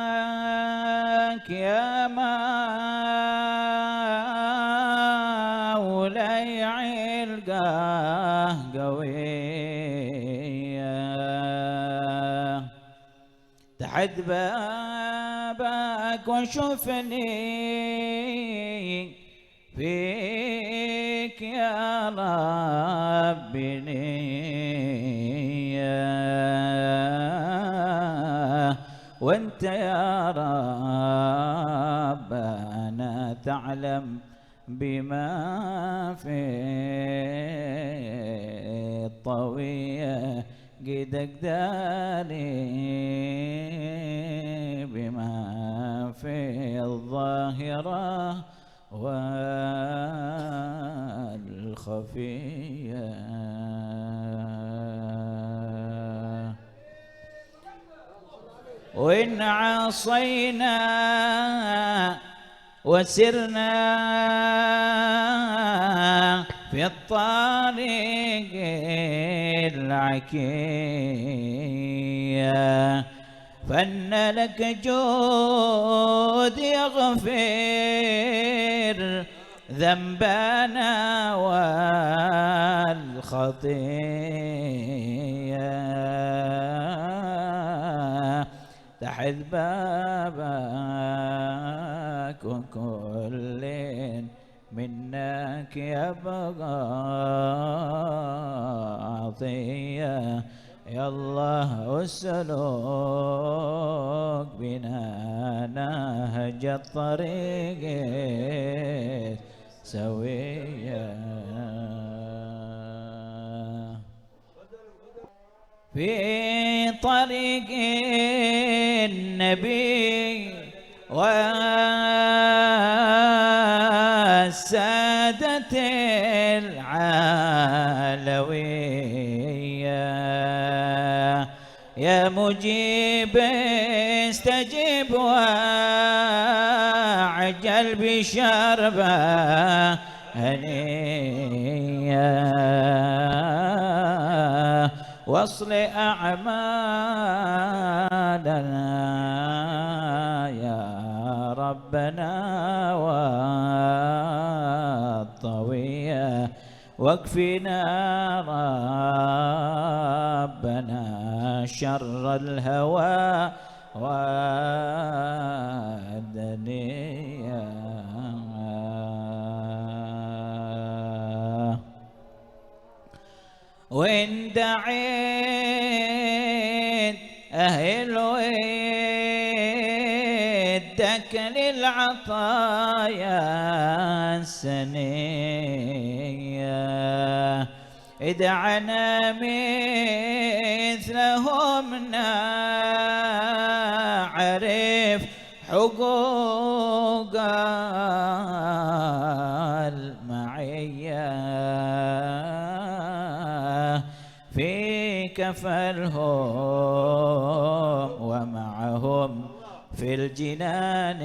برجواك يا مولاي علقاه قوية تحت بابك وشوفني فيك يا ربي نية وانت يا ربنا تعلم بما في الطوية قدك داري بما في الظاهرة والخفية وإن عصينا وسرنا في الطريق العكية فإن لك جود يغفر ذنبنا والخطية تحت بابك وكل منك يبغى عطية يا الله اسلك بنا نهج الطريق سوية في طريق النبي والسادة العلوية يا مجيب استجب وعجل بشربه هنية واصل أعمالنا يا ربنا والطوية واكفنا ربنا شر الهوى والدنيا وإن دعيت أهل ودك للعطايا السنية ادعنا مثلهم نعرف حقوق المعية في كفلهم ومعهم في الجنان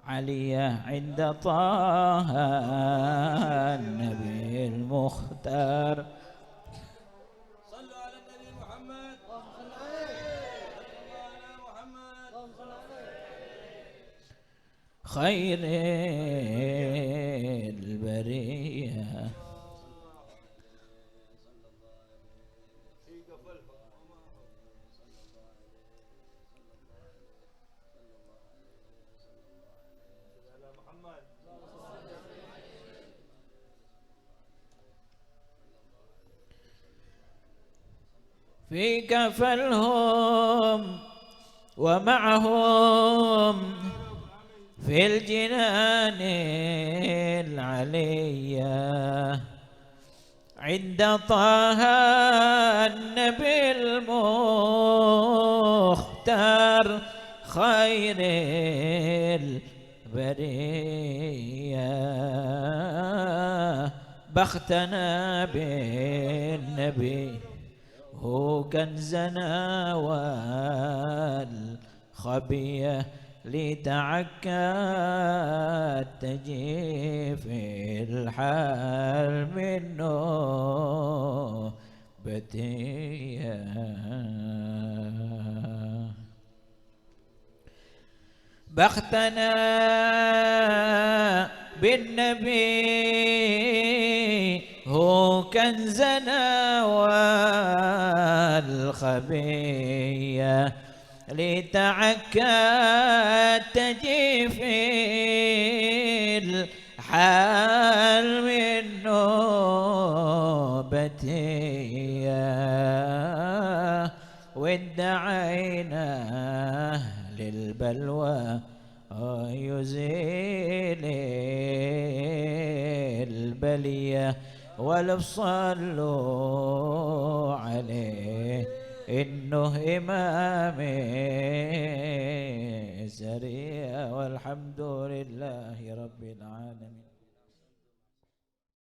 علية عند طه النبي المختار صلوا على النبي محمد خير البرية في كفلهم ومعهم في الجنان العلية عند طه النبي المختار خير البرية بختنا بالنبي هو كنزنا والخبية لتعكى تجي في الحال منه بتيه بختنا بالنبي هو كنزنا والخبية لتعكى تجي في الحال من نوبتية وادعينا للبلوى يزيل البلية ولو صلوا عليه إنه إمام سريع والحمد لله رب العالمين.